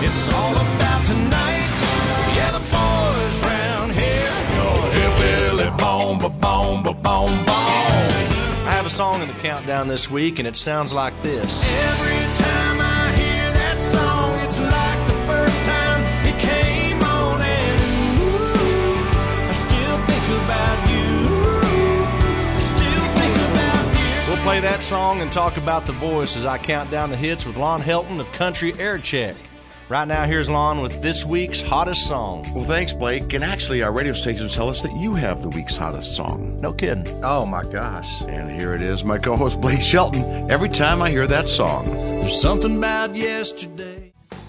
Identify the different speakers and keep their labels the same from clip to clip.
Speaker 1: It's all about tonight. Yeah, the boys round here go hillbilly boom, ba-boom, ba-boom, boom.
Speaker 2: I have a song in the countdown this week, and it sounds like this.
Speaker 1: Every time I hear that song, it's like the first time it came on, and ooh, I still think about you. I still think about you.
Speaker 2: We'll play that song and talk about the voice as I count down the hits with Lon Helton of Country Air Check. Right now, here's Lon with this week's hottest song.
Speaker 3: Well, thanks, Blake. And actually, our radio stations tell us that you have the week's hottest song.
Speaker 2: No kidding. Oh, my gosh.
Speaker 3: And here it is, my co-host, Blake Shelton. Every time I hear that song.
Speaker 1: There's something about yesterday.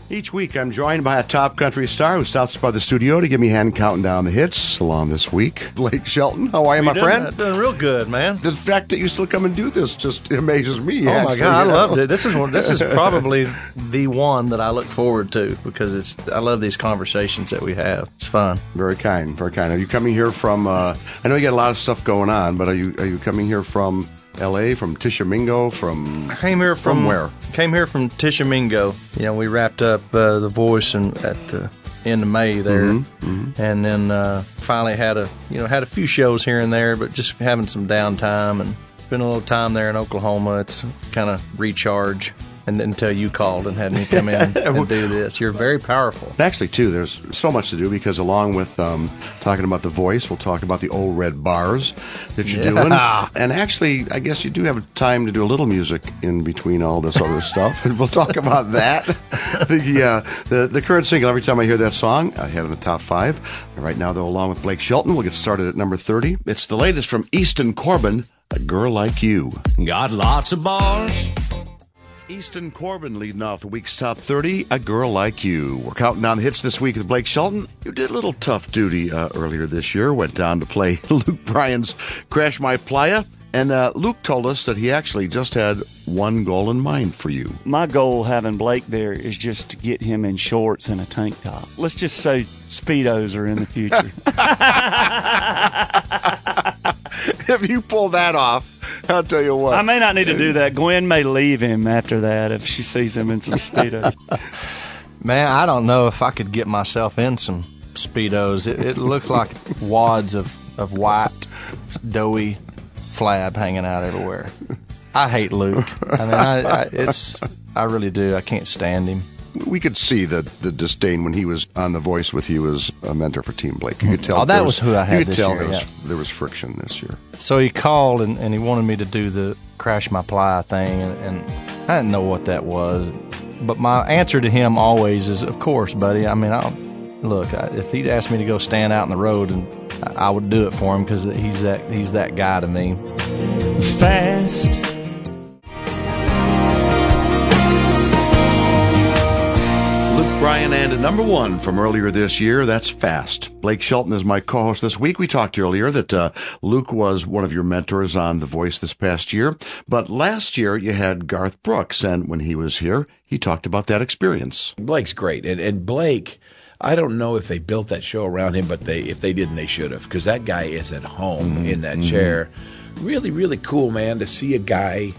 Speaker 3: Each week, I'm joined by a top country star who stops by the studio to give me a hand counting down the hits along this week. Blake Shelton, how are you, my friend?
Speaker 2: Doing real good, man.
Speaker 3: The fact that you still come and do this just amazes me.
Speaker 2: Oh, my God, I loved it. This is probably the one that I look forward to because I love these conversations that we have. It's fun.
Speaker 3: Very kind, very kind. Are you coming here from, I know you got a lot of stuff going on, but are you coming here from L.A., from Tishomingo,
Speaker 2: I came here from
Speaker 3: where?
Speaker 2: Came here from Tishomingo. You know, we wrapped up The Voice at the end of May there, and then finally had a few shows here and there, but just having some downtime and spent a little time there in Oklahoma. It's kind of recharge. And until you called and had me come in and do this. You're very powerful.
Speaker 3: Actually, too, there's so much to do because along with talking about The Voice, we'll talk about the old red bars that you're doing. And actually, I guess you do have time to do a little music in between all this other stuff. And we'll talk about that. The current single, every time I hear that song, I have it in the top 5. And right now, though, along with Blake Shelton, we'll get started at number 30. It's the latest from Easton Corbin, A Girl Like You.
Speaker 1: Got lots of bars.
Speaker 3: Easton Corbin leading off the week's top 30, A Girl Like You. We're counting down the hits this week with Blake Shelton. You did a little tough duty earlier this year. Went down to play Luke Bryan's Crash My Playa. And Luke told us that he actually just had one goal in mind for you.
Speaker 4: My goal having Blake there is just to get him in shorts and a tank top. Let's just say Speedos are in the future.
Speaker 3: If you pull that off, I'll tell you what.
Speaker 4: I may not need to do that. Gwen may leave him after that if she sees him in some Speedos.
Speaker 2: Man, I don't know if I could get myself in some Speedos. It looks like wads of white, doughy flab hanging out everywhere. I hate Luke. I mean, I really do. I can't stand him.
Speaker 3: We could see the disdain when he was on The Voice with you as a mentor for Team Blake. You could tell.
Speaker 2: Oh, that was who I had this year.
Speaker 3: You could tell there was friction this year.
Speaker 2: So he called and he wanted me to do the Crash My Playa thing, and I didn't know what that was. But my answer to him always is, of course, buddy. I mean, if he'd asked me to go stand out in the road, and I would do it for him because he's that guy to me.
Speaker 4: Fast.
Speaker 3: Bryan and number 1 from earlier this year, that's Fast. Blake Shelton is my co-host this week. We talked earlier that Luke was one of your mentors on The Voice this past year. But last year you had Garth Brooks, and when he was here, he talked about that experience.
Speaker 5: Blake's great. And Blake, I don't know if they built that show around him, but if they didn't, they should have. Because that guy is at home in that chair. Really, really cool, man, to see a guy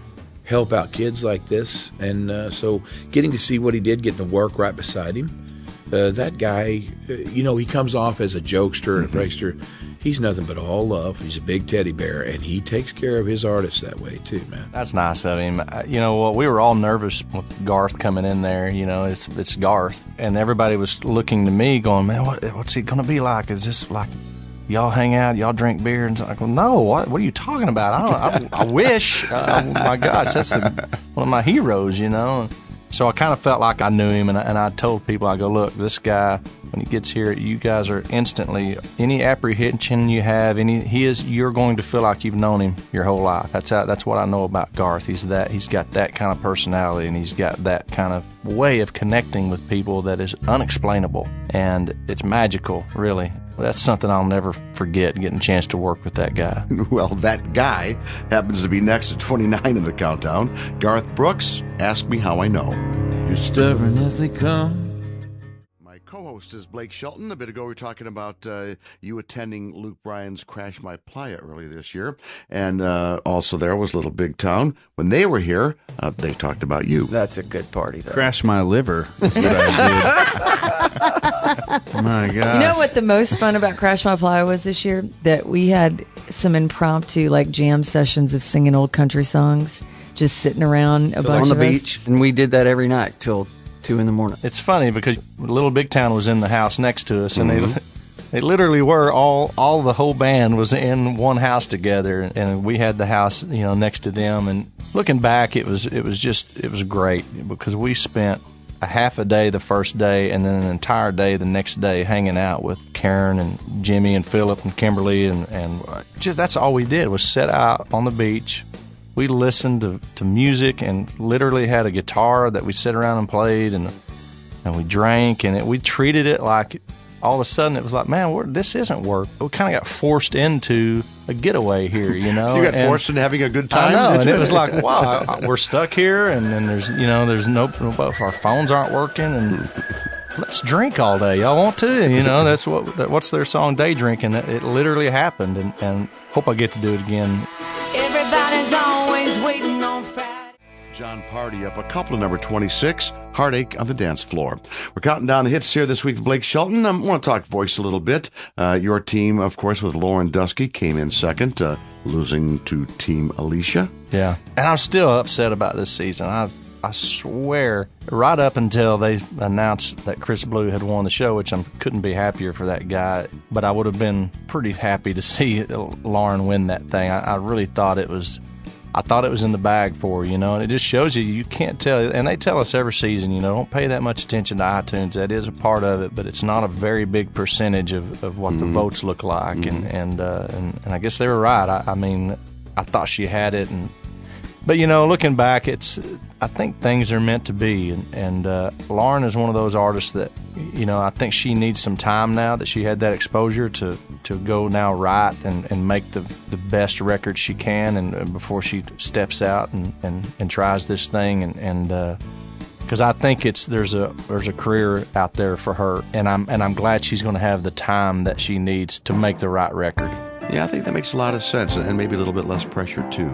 Speaker 5: help out kids like this, and so getting to see what he did, getting to work right beside him. That guy, he comes off as a jokester and a prankster. He's nothing but all love. He's a big teddy bear, and he takes care of his artists that way too, man.
Speaker 2: That's nice of him. You know what? We were all nervous with Garth coming in there. You know, it's Garth, and everybody was looking to me, going, "Man, what's he going to be like? Is this like?" Y'all hang out, y'all drink beer, and I go, no, what are you talking about? I wish. Oh my gosh, that's one of my heroes, you know. So I kind of felt like I knew him, and I told people, I go, look, this guy, when he gets here, you guys are instantly, any apprehension you have, you're going to feel like you've known him your whole life. That's what I know about Garth. He's got that kind of personality, and he's got that kind of way of connecting with people that is unexplainable, and it's magical, really. That's something I'll never forget, getting a chance to work with that guy.
Speaker 3: Well, that guy happens to be next at 29 in the countdown. Garth Brooks, Ask Me How I Know.
Speaker 1: You're stubborn as they come.
Speaker 3: My co-host host is Blake Shelton. A bit ago, we were talking about you attending Luke Bryan's Crash My Playa earlier this year. And also there was Little Big Town. When they were here, they talked about you.
Speaker 6: That's a good party, though.
Speaker 7: Crash My Liver is what I did. My gosh.
Speaker 8: You know what the most fun about Crash My Playa was this year? That we had some impromptu, like, jam sessions of singing old country songs, just sitting around a bunch
Speaker 6: on the
Speaker 8: of
Speaker 6: beach, and we did that every night till 2 a.m.
Speaker 2: It's funny because Little Big Town was in the house next to us, and they literally were all the whole band was in one house together, and we had the house next to them. And looking back, it was great because we spent a half a day the first day and then an entire day the next day hanging out with Karen and Jimmy and Philip and Kimberly, and just that's all we did was sit out on the beach. We listened to music and literally had a guitar that we sit around and played, and we drank, and we treated it like all of a sudden it was like, man, this isn't work. We kind of got forced into a getaway here, You
Speaker 3: got forced into having a good time?
Speaker 2: I know, and it was like, wow, we're stuck here, and then there's our phones aren't working, and let's drink all day. Y'all want to? What's their song, Day Drinking? It literally happened, and hope I get to do it again.
Speaker 1: Everybody's always waiting on Friday.
Speaker 3: John Party up a couple of number 26, Heartache on the Dance Floor. We're counting down the hits here this week with Blake Shelton. I want to talk voice a little bit. Your team, of course, with Lauren Dusky came in second, losing to Team Alicia.
Speaker 2: Yeah, and I'm still upset about this season. I swear, right up until they announced that Chris Blue had won the show, which I couldn't be happier for that guy, but I would have been pretty happy to see Lauren win that thing. I really thought it was in the bag for her, and it just shows you can't tell. And they tell us every season, don't pay that much attention to iTunes. That is a part of it, but it's not a very big percentage of what the votes look like. And I guess they were right. I thought she had it, but looking back, I think things are meant to be, and Lauren is one of those artists that I think she needs some time now that she had that exposure to go now write and make the best record she can, and before she steps out and tries this thing, and because I think there's a career out there for her, and I'm glad she's going to have the time that she needs to make the right record.
Speaker 3: Yeah, I think that makes a lot of sense, and maybe a little bit less pressure, too.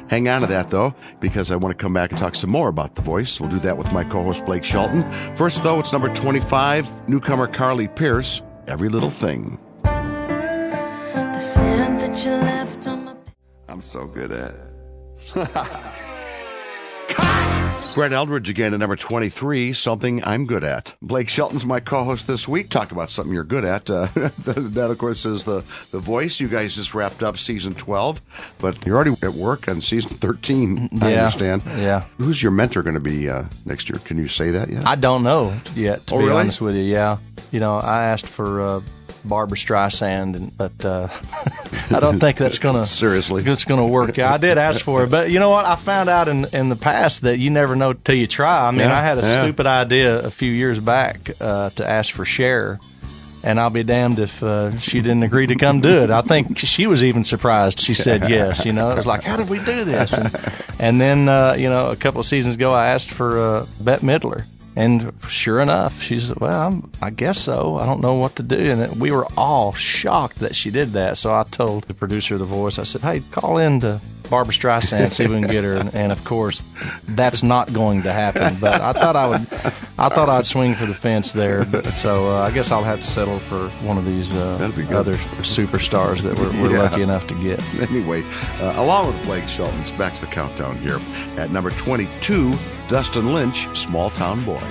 Speaker 3: Hang on to that, though, because I want to come back and talk some more about The Voice. We'll do that with my co-host, Blake Shelton. First, though, it's number 25, newcomer Carly Pearce, Every Little Thing.
Speaker 1: The scent that you left on my...
Speaker 9: I'm so good at.
Speaker 3: Brett Eldridge again at number 23, Something I'm Good At. Blake Shelton's my co-host this week. Talk about something you're good at. That, of course, is The Voice. You guys just wrapped up season 12, but you're already at work on season 13, I understand.
Speaker 2: Yeah.
Speaker 3: Who's your mentor going to be next year? Can you say that yet?
Speaker 2: I don't know yet, to be
Speaker 3: really?
Speaker 2: honest with you, yeah. I asked for... Barbara Streisand, but I don't think that's gonna
Speaker 3: seriously.
Speaker 2: It's gonna work. I did ask for it, but you know what? I found out in the past that you never know till you try. I mean, I had a stupid idea a few years back to ask for Cher, and I'll be damned if she didn't agree to come do it. I think she was even surprised. She said yes. It was like, how did we do this? And then a couple of seasons ago, I asked for Bette Midler. And sure enough, she's, I guess so. I don't know what to do. And we were all shocked that she did that. So I told the producer of The Voice, I said, hey, call in to Barbara Streisand, see if we can get her. And of course, that's not going to happen. But I thought I'd swing for the fence there. But so I guess I'll have to settle for one of these other superstars that we're lucky enough to get.
Speaker 3: Anyway, along with Blake Shelton, it's back to the countdown here. At number 22, Dustin Lynch, Small Town Boy.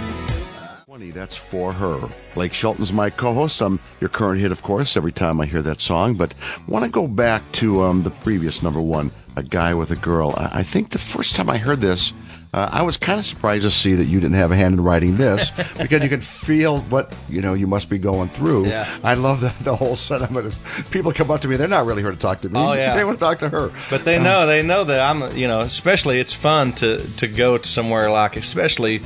Speaker 3: 20, that's For Her. Blake Shelton's my co-host. Your current hit, of course, every time I hear that song. But I want to go back to the previous number one, A Guy with a Girl. I think the first time I heard this, I was kind of surprised to see that you didn't have a hand in writing this because you could feel what you must be going through.
Speaker 2: Yeah.
Speaker 3: I love the whole sentiment of people come up to me. They're not really here to talk to me.
Speaker 2: Oh, yeah.
Speaker 3: They want to talk to her.
Speaker 2: But they know that I'm, especially it's fun to go to somewhere like, especially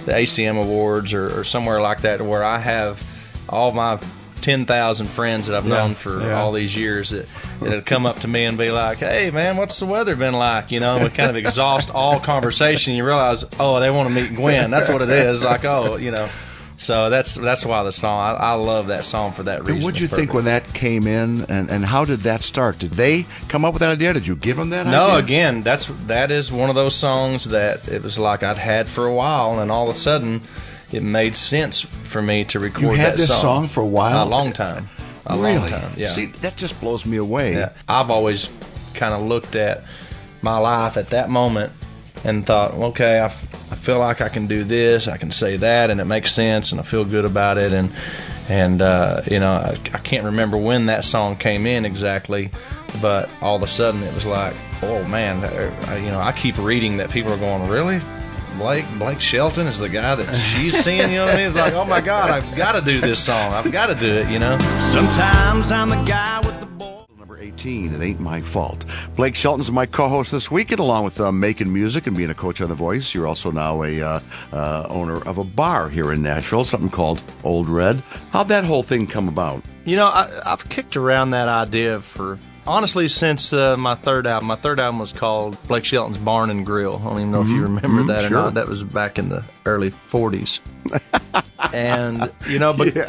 Speaker 2: the ACM Awards or somewhere like that where I have all my 10,000 friends that I've known for all these years that have come up to me and be like, hey, man, what's the weather been like? And we kind of exhaust all conversation. You realize, oh, they want to meet Gwen. That's what it is. Like, So that's why the song. I love that song for that reason.
Speaker 3: What did you think when that came in, and how did that start? Did they come up with that idea? Did you give them that idea?
Speaker 2: No, again, that is one of those songs that it was like I'd had for a while, and all of a sudden, it made sense for me to record that song.
Speaker 3: You had this song for a while?
Speaker 2: A long time.
Speaker 3: Really?
Speaker 2: Long time, yeah.
Speaker 3: See, that just blows me away.
Speaker 2: Yeah. I've always kind of looked at my life at that moment and thought, okay, I feel like I can do this, I can say that, and it makes sense, and I feel good about it, and I can't remember when that song came in exactly, but all of a sudden it was like, oh man, I keep reading that people are going, really? Blake Shelton is the guy that she's seeing, you know what I mean? It's like, oh my God, I've got to do this song. I've got to do it,
Speaker 1: Sometimes I'm the guy with the ball.
Speaker 3: Number 18, It Ain't My Fault. Blake Shelton's my co-host this weekend, along with making music and being a coach on The Voice. You're also now a owner of a bar here in Nashville, something called Old Red. How'd that whole thing come about?
Speaker 2: I've kicked around that idea for... honestly, since my third album. My third album was called Blake Shelton's Barn and Grill. I don't even know if you remember that or not. That was back in the early 40s. And,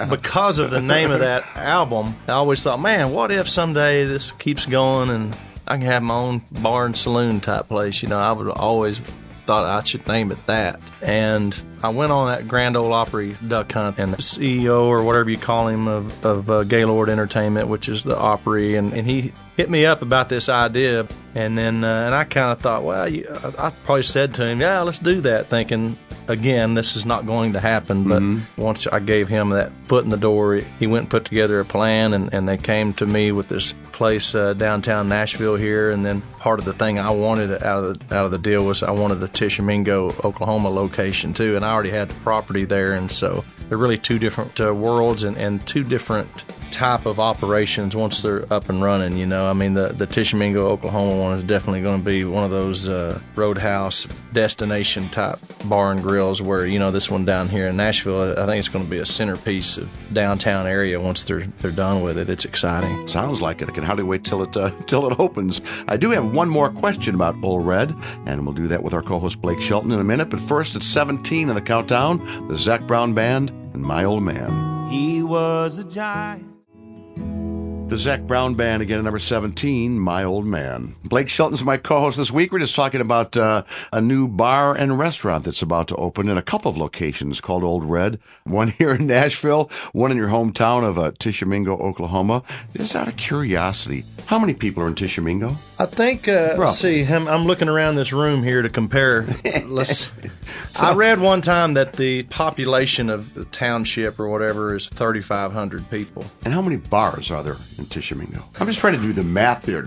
Speaker 2: because of the name of that album, I always thought, man, what if someday this keeps going and I can have my own bar and saloon type place? I would always thought I should name it that. And I went on that Grand Ole Opry duck hunt, and the CEO or whatever you call him of Gaylord Entertainment, which is the Opry, and he hit me up about this idea, and then and I kind of thought, well, I probably said to him, yeah, let's do that, thinking, again, this is not going to happen. But once I gave him that foot in the door, he went and put together a plan, and they came to me with this place downtown Nashville here. And then part of the thing I wanted out of the deal was I wanted a Tishomingo, Oklahoma location too, and I already had the property there, and so they're really two different worlds and two different type of operations once they're up and running. I mean, the Tishomingo, Oklahoma one is definitely going to be one of those roadhouse destination type bar and grills where, this one down here in Nashville, I think it's going to be a centerpiece of downtown area once they're done with it. It's exciting.
Speaker 3: Sounds like it. I can hardly wait till it opens. I do have one more question about Old Red, and we'll do that with our co-host Blake Shelton in a minute. But first, it's 17 in the countdown, the Zac Brown Band and My Old Man.
Speaker 1: He was a giant.
Speaker 3: The Zac Brown Band again at number 17, My Old Man. Blake Shelton's my co-host this week. We're just talking about a new bar and restaurant that's about to open in a couple of locations called Old Red. One here in Nashville, one in your hometown of Tishomingo, Oklahoma. Just out of curiosity, how many people are in Tishomingo?
Speaker 2: I think, let's see, I'm looking around this room here to compare. I read one time that the population of the township or whatever is 3,500 people.
Speaker 3: And how many bars are there in Tishomingo? I'm just trying to do the math there.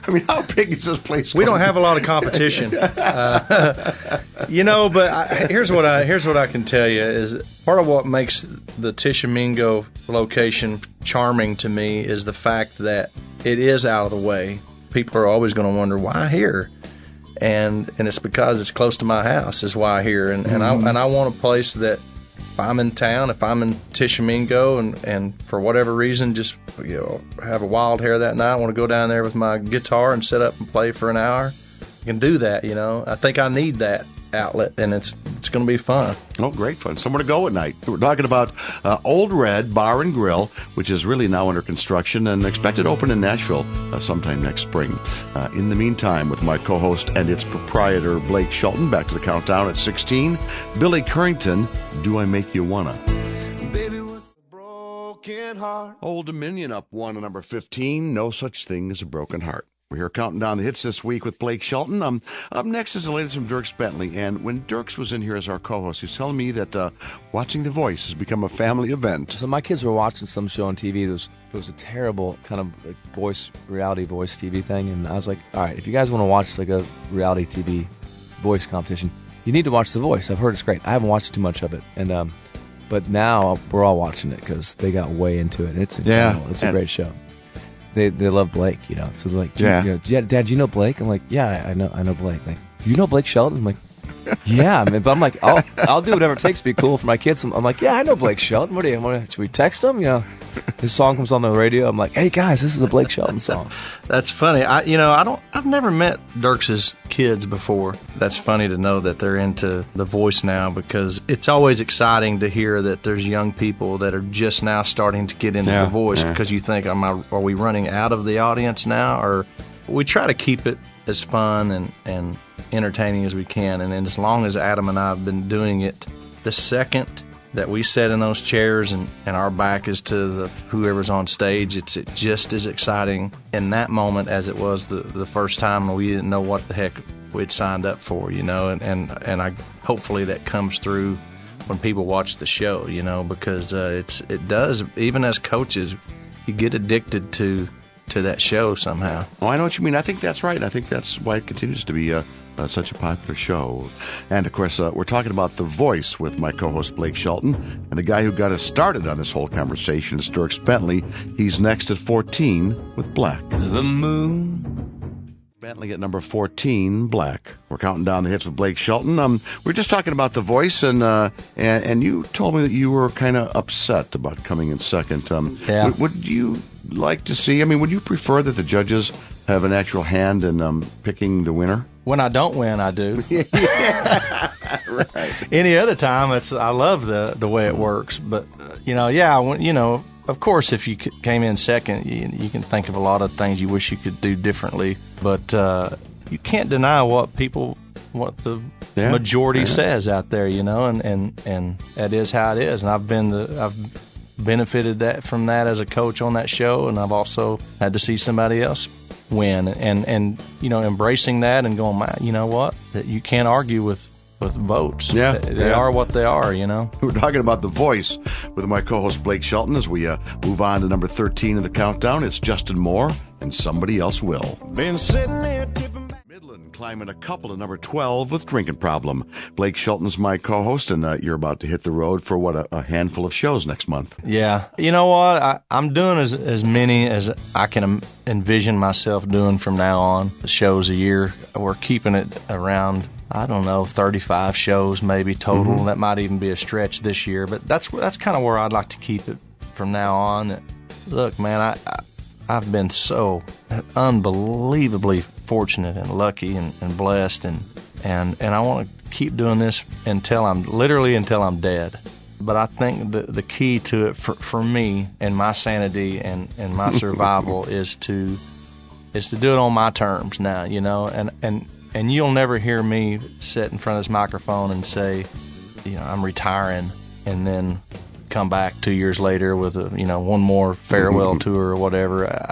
Speaker 3: I mean, how big is this place?
Speaker 2: We don't have a lot of competition. But here's what I can tell you is part of what makes the Tishomingo location charming to me is the fact that it is out of the way. People are always going to wonder, why here? And it's because it's close to my house is why here. And I want a place that if I'm in town, if I'm in Tishomingo and for whatever reason just have a wild hair that night, I want to go down there with my guitar and sit up and play for an hour, I can do that. I think I need that outlet, and it's going to be fun.
Speaker 3: Oh, great fun. Somewhere to go at night. We're talking about Old Red Bar and Grill, which is really now under construction and expected to open in Nashville sometime next spring. In the meantime, with my co-host and its proprietor, Blake Shelton, back to the countdown at 16, Billy Currington, Do I Make You Wanna?
Speaker 1: Baby, what's a broken heart?
Speaker 3: Old Dominion up one at number 15, No Such Thing as a Broken Heart. We're here counting down the hits this week with Blake Shelton. Up next is the latest from Dierks Bentley. And when Dierks was in here as our co-host, he was telling me that watching The Voice has become a family event.
Speaker 9: So my kids were watching some show on TV. It was a terrible kind of reality voice TV thing. And I was like, all right, if you guys want to watch like a reality TV voice competition, you need to watch The Voice. I've heard it's great. I haven't watched too much of it. And but now we're all watching it because they got way into it. It's incredible. It's a great show. They love Blake, So like, Dad, do you know Blake? I'm like, yeah, I know Blake. Like, you know Blake Shelton? I'm like, Yeah, man, but I'm like, I'll do whatever it takes to be cool for my kids. I'm like, yeah, I know Blake Shelton. What do you want? Should we text him? You know, his song comes on the radio. I'm like, hey guys, this is a Blake Shelton song.
Speaker 2: That's funny. I've never met Dirks's kids before. That's funny to know that they're into The Voice now, because it's always exciting to hear that there's young people that are just now starting to get into The Voice, because you think, are we running out of the audience now? Or we try to keep it as fun and entertaining as we can. And as long as Adam and I have been doing it, the second that we sit in those chairs and our back is to whoever's on stage, it's just as exciting in that moment as it was the first time we didn't know what the heck we'd signed up for, you know. And I hopefully that comes through when people watch the show, you know, because it does. Even as coaches, you get addicted to that show somehow.
Speaker 3: Oh, I know what you mean. I think that's right. I think that's why it continues to be such a popular show. And, of course, we're talking about The Voice with my co-host Blake Shelton. And the guy who got us started on this whole conversation is Dierks Bentley. He's next at 14 with Black.
Speaker 1: The moon.
Speaker 3: Bentley at number 14, Black. We're counting down the hits with Blake Shelton. We were just talking about The Voice, and you told me that you were kind of upset about coming in second.
Speaker 2: Yeah.
Speaker 3: Would you like to see, would you prefer that the judges have an actual hand in picking the winner?
Speaker 2: When I don't win, I do.
Speaker 3: Right.
Speaker 2: Any other time, I love the way it works. But, of course, if you came in second, you can think of a lot of things you wish you could do differently. But you can't deny what the majority says out there, you know, and that is how it is. And I've benefited from that as a coach on that show, and I've also had to see somebody else win, and you know, embracing that and going, you know what, that you can't argue with votes.
Speaker 3: Yeah,
Speaker 2: they are what they are, you know.
Speaker 3: We're talking about The Voice with my co-host Blake Shelton as we move on to number 13 in the countdown. It's Justin Moore and Somebody Else Will.
Speaker 1: Been sitting there tipping back.
Speaker 3: Midland climbing a couple to number 12 with Drinking Problem. Blake Shelton's my co-host, and you're about to hit the road for a handful of shows next month.
Speaker 2: Yeah, you know what, I'm doing as many as I can envision myself doing from now on. The shows a year, we're keeping it around, I don't know, 35 shows maybe total. Mm-hmm. That might even be a stretch this year, but that's kind of where I'd like to keep it from now on. Look, man, I've been so unbelievably fortunate and lucky and blessed, and I want to keep doing this until I'm dead. But I think the key to it for me and my sanity and my survival is to do it on my terms now, you know, and you'll never hear me sit in front of this microphone and say, you know, I'm retiring, and then come back 2 years later with one more farewell tour or whatever.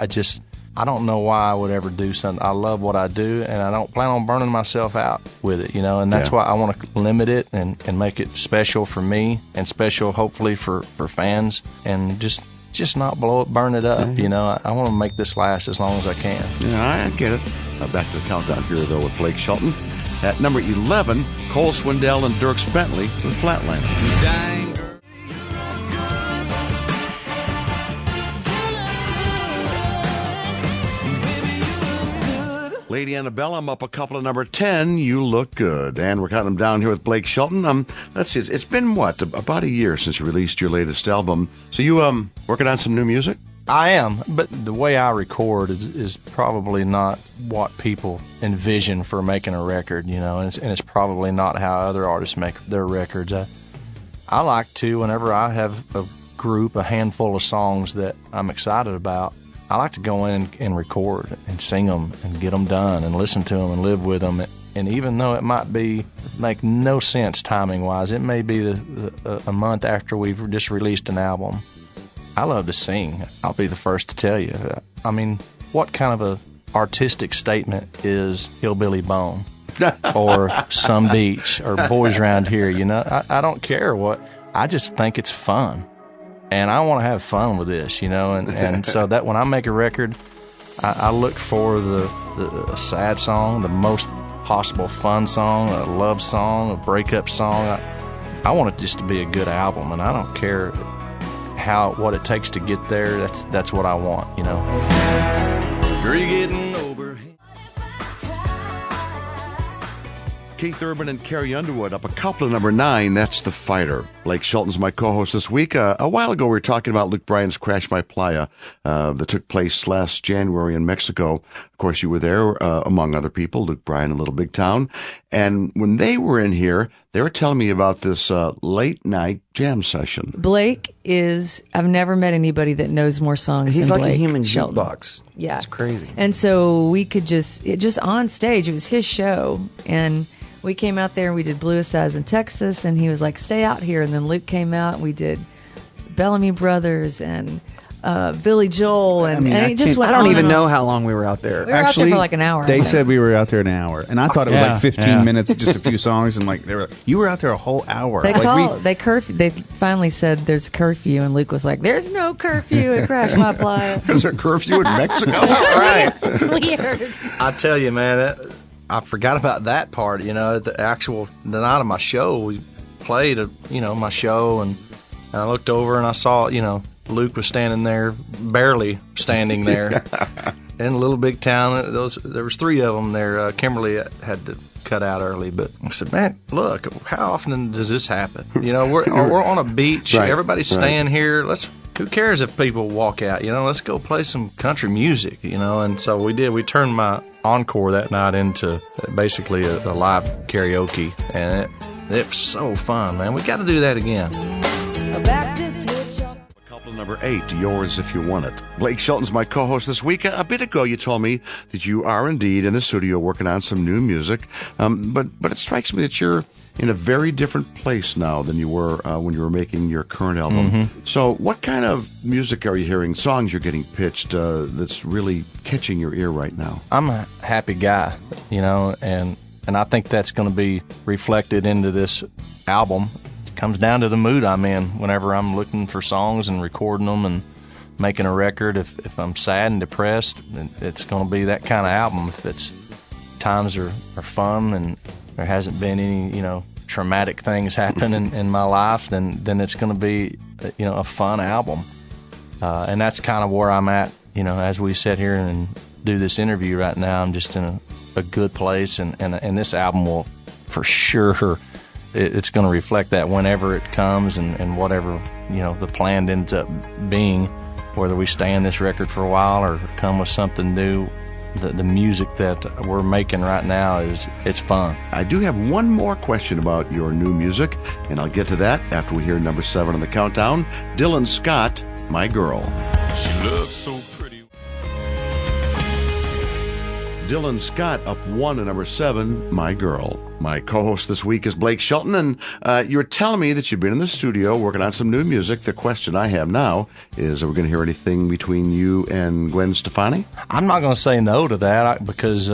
Speaker 2: I don't know why I would ever do something. I love what I do, and I don't plan on burning myself out with it, you know, and that's why I want to limit it and make it special for me and special hopefully for fans, and just not burn it up, you know. I want to make this last as long as I can.
Speaker 3: Yeah, I get it. Back to the countdown here, though, with Blake Shelton. At number 11, Cole Swindell and Dierks Bentley with Flatland.
Speaker 1: Dang.
Speaker 3: Lady Annabelle, I'm up a couple of number 10. You Look Good. And we're counting them down here with Blake Shelton. Let's see, it's been, about a year since you released your latest album. So you working on some new music?
Speaker 2: I am, but the way I record is probably not what people envision for making a record, you know, and it's probably not how other artists make their records. I like to, whenever I have a handful of songs that I'm excited about, I like to go in and record and sing them and get them done and listen to them and live with them. And even though it might make no sense timing-wise, it may be a month after we've just released an album, I love to sing. I'll be the first to tell you. I mean, what kind of a artistic statement is Hillbilly Bone or Some Beach or Boys Round Here? You know, I don't care what. I just think it's fun, and I want to have fun with this. You know, and so that when I make a record, I look for the sad song, the most possible fun song, a love song, a breakup song. I want it just to be a good album, and I don't care what it takes to get there. That's what I want, you know.
Speaker 1: Girl, you're getting over.
Speaker 3: Keith Urban and Carrie Underwood up a couple of number 9. That's The Fighter. Blake Shelton's my co-host this week. A while ago, we were talking about Luke Bryan's Crash My Playa that took place last January in Mexico. Of course, you were there, among other people, Luke Bryan in Little Big Town. And when they were in here, they were telling me about this late night jam session.
Speaker 8: Blake is, I've never met anybody that knows more songs
Speaker 6: He's
Speaker 8: than
Speaker 6: like
Speaker 8: Blake
Speaker 6: a human
Speaker 8: Shelton.
Speaker 6: jukebox.
Speaker 8: Yeah.
Speaker 6: It's crazy.
Speaker 8: And so we could just on stage, it was his show. And we came out there and we did Bluest Eyes in Texas. And he was like, stay out here. And then Luke came out and we did Bellamy Brothers and Billy Joel. And, and it just went
Speaker 6: I don't
Speaker 8: on
Speaker 6: even
Speaker 8: and on.
Speaker 6: know how long we were out there.
Speaker 8: We were out there for like an hour. I
Speaker 7: They
Speaker 8: think.
Speaker 7: said we were out there an hour, and I thought it was
Speaker 2: Yeah,
Speaker 7: like 15
Speaker 2: yeah.
Speaker 7: minutes, just a few songs, and like they were, you were out there a whole hour.
Speaker 8: They
Speaker 7: Like,
Speaker 8: called. They curfew. They finally said there's curfew, and Luke was like, "There's no curfew at Crash My Playa."
Speaker 3: There's a curfew in Mexico.
Speaker 8: Right. Weird.
Speaker 2: I tell you, man, I forgot about that part. You know, the night of my show, we played, my show, and I looked over and I saw, Luke was standing there, barely standing there, in Little Big Town. There was 3 of them there. Kimberly had to cut out early, but I said, man, look, how often does this happen? We're on a beach,
Speaker 3: Right,
Speaker 2: everybody's staying here. Who cares if people walk out? Let's go play some country music, And so we did. We turned my encore that night into basically a live karaoke, and it was so fun, man. We got to do that again.
Speaker 3: Couple number 8, Yours If You Want It. Blake Shelton's my co-host this week. A bit ago, you told me that you are indeed in the studio working on some new music, but it strikes me that you're in a very different place now than you were when you were making your current album.
Speaker 2: Mm-hmm.
Speaker 3: So what kind of music are you hearing, songs you're getting pitched that's really catching your ear right now?
Speaker 2: I'm a happy guy, and I think that's going to be reflected into this album. It comes down to the mood I'm in whenever I'm looking for songs and recording them and making a record. If I'm sad and depressed, it's going to be that kind of album. If it's times are fun and there hasn't been any, traumatic things happen in my life, then it's going to be, a fun album. And that's kind of where I'm at, as we sit here and do this interview right now. I'm just in a good place, and this album will, for sure, it's going to reflect that whenever it comes and whatever, the plan ends up being, whether we stay in this record for a while or come with something new. The music that we're making right now it's fun.
Speaker 3: I do have one more question about your new music, and I'll get to that after we hear number 7 on the countdown. Dylan Scott, My Girl.
Speaker 1: She looks so pretty.
Speaker 3: Dylan Scott up 1 to number 7, My Girl. My co-host this week is Blake Shelton, and you were telling me that you've been in the studio working on some new music. The question I have now is, are we going to hear anything between you and Gwen Stefani?
Speaker 2: I'm not going to say no to that because,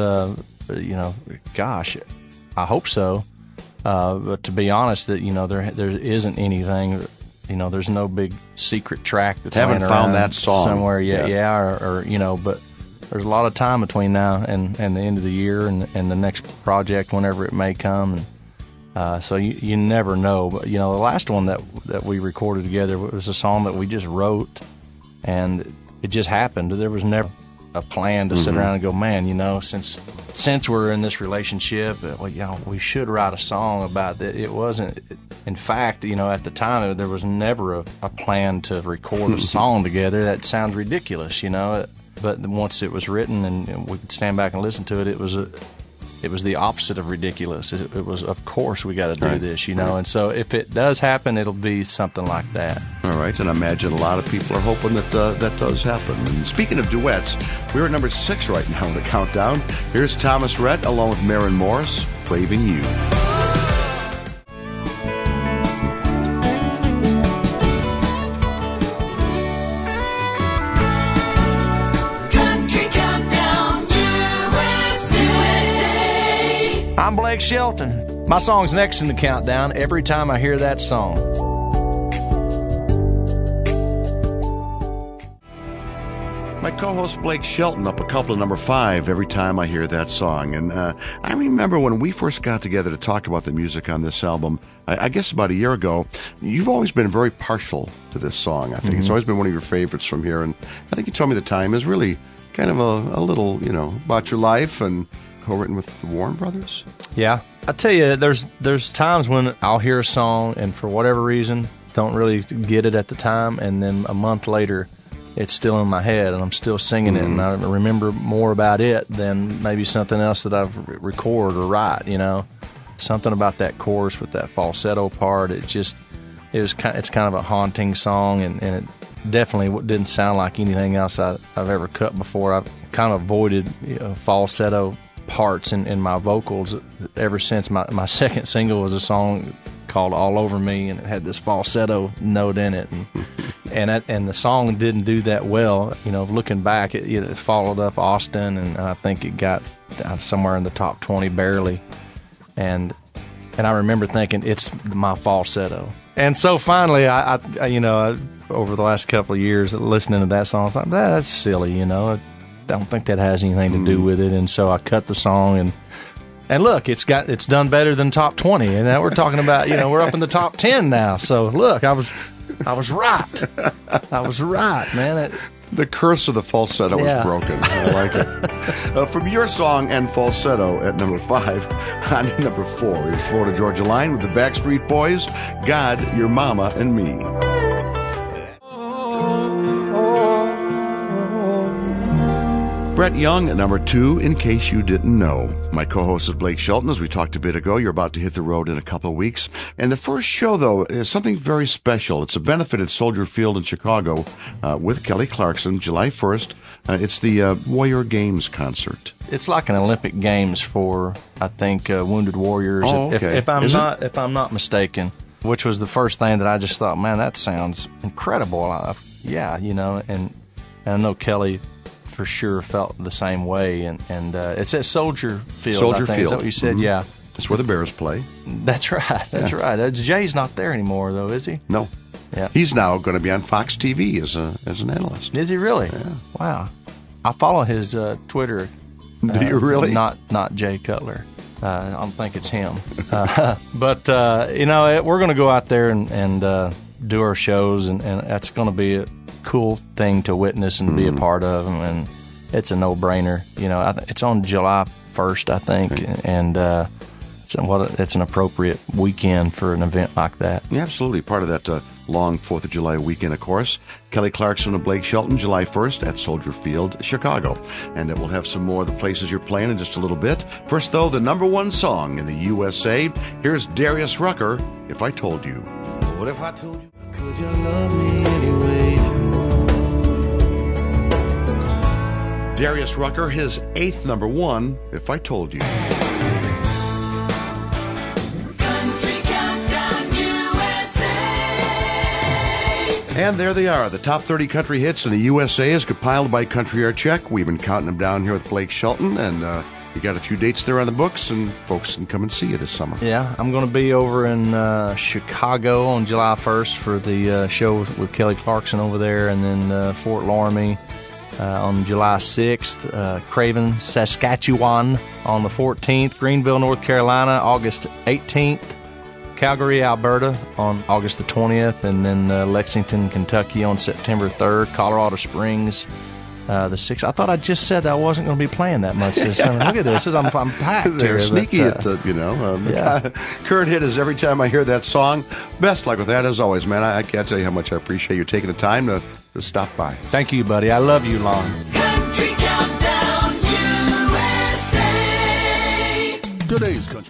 Speaker 2: gosh, I hope so. But to be honest, that there isn't anything. There's no big secret track that's
Speaker 3: Haven't
Speaker 2: laying
Speaker 3: found
Speaker 2: around
Speaker 3: that song
Speaker 2: somewhere yet.
Speaker 3: yet.
Speaker 2: Or but there's a lot of time between now and the end of the year and the next project, whenever it may come. And so you never know. But the last one that we recorded together was a song that we just wrote, and it just happened. There was never a plan to sit around and go, man, since we're in this relationship, we should write a song about that. It wasn't. In fact, at the time, there was never a plan to record a song together. That sounds ridiculous, But once it was written and we could stand back and listen to it, it was the opposite of ridiculous. It was, of course, we got to do this, And so if it does happen, it'll be something like that.
Speaker 3: All right, and I imagine a lot of people are hoping that that does happen. And speaking of duets, we're at number 6 right now in the countdown. Here's Thomas Rhett along with Maren Morris, Craving You.
Speaker 2: I'm Blake Shelton. My song's next in the countdown every time I hear that song.
Speaker 3: My co-host Blake Shelton up a couple of number 5 every time I hear that song. And I remember when we first got together to talk about the music on this album, I guess about a year ago, you've always been very partial to this song. I think it's always been one of your favorites from here. And I think you told me the time is really kind of a little, about your life and co-written with the Warren Brothers?
Speaker 2: Yeah. I tell you, there's times when I'll hear a song and for whatever reason don't really get it at the time, and then a month later it's still in my head and I'm still singing it, and I remember more about it than maybe something else that I've record or write, you know. Something about that chorus with that falsetto part, it's kind of a haunting song, and it definitely didn't sound like anything else I've ever cut before. I've kind of avoided falsetto parts in my vocals ever since my second single was a song called All Over Me, and it had this falsetto note in it, and the song didn't do that well. You know, looking back, it followed up Austin, and I think it got somewhere in the top 20 barely, and I remember thinking it's my falsetto. And so finally, I over the last couple of years listening to that song, I was like, that's silly, you know. I don't think that has anything to do with it, and so I cut the song, and look, it's done better than top 20, and now we're talking about, we're up in the top 10 now. So look, I was right. I was right, man.
Speaker 3: The curse of the falsetto was broken. I like it. From your song and falsetto at number 5, on to number 4 is Florida Georgia Line with the Backstreet Boys, God, Your Mama, and Me. Brett Young at number 2, In Case You Didn't Know. My co-host is Blake Shelton. As we talked a bit ago, you're about to hit the road in a couple of weeks. And the first show, though, is something very special. It's a benefit at Soldier Field in Chicago with Kelly Clarkson, July 1st. It's the Warrior Games concert.
Speaker 2: It's like an Olympic Games for, I think, wounded warriors.
Speaker 3: Oh, okay.
Speaker 2: If I'm not mistaken, which was the first thing that I just thought, man, that sounds incredible. And I know Kelly for sure felt the same way, and it's at Soldier Field.
Speaker 3: Soldier Field.
Speaker 2: Is that what you said? Yeah.
Speaker 3: That's where the Bears play.
Speaker 2: That's right. That's right. Jay's not there anymore, though, is he?
Speaker 3: No.
Speaker 2: Yeah.
Speaker 3: He's now going to be on Fox TV as an analyst.
Speaker 2: Is he really?
Speaker 3: Yeah.
Speaker 2: Wow. I follow his Twitter.
Speaker 3: Do you really?
Speaker 2: Not Jay Cutler. I don't think it's him. But we're going to go out there and do our shows, and that's going to be a cool thing to witness and be a part of, and it's a no-brainer. It's on July 1st, I think, and it's an appropriate weekend for an event like that.
Speaker 3: Yeah, absolutely. Part of that long 4th of July weekend, of course. Kelly Clarkson and Blake Shelton, July 1st at Soldier Field, Chicago. And we'll have some more of the places you're playing in just a little bit. First, though, the number 1 song in the USA. Here's Darius Rucker, If I Told You.
Speaker 1: What if I told you, could you love me anyway?
Speaker 3: Darius Rucker, his 8th number 1, If I Told You.
Speaker 1: Country Countdown USA.
Speaker 3: And there they are, the top 30 country hits in the USA as compiled by Country Air Check. We've been counting them down here with Blake Shelton, and you got a few dates there on the books, and folks can come and see you this summer.
Speaker 2: Yeah, I'm going to be over in Chicago on July 1st for the show with Kelly Clarkson over there, and then Fort Laramie on July 6th, Craven, Saskatchewan on the 14th, Greenville, North Carolina, August 18th, Calgary, Alberta on August the 20th, and then Lexington, Kentucky on September 3rd, Colorado Springs the 6th. I thought I just said that I wasn't going to be playing that much this summer. Look at this. I'm packed.
Speaker 3: They're
Speaker 2: here,
Speaker 3: sneaky at the,
Speaker 2: yeah.
Speaker 3: Current hit is every time I hear that song. Best luck with that, as always, man. I can't tell you how much I appreciate you taking the time to stop by.
Speaker 2: Thank you, buddy. I love you, Lon.
Speaker 1: Country Countdown USA.
Speaker 10: Today's country.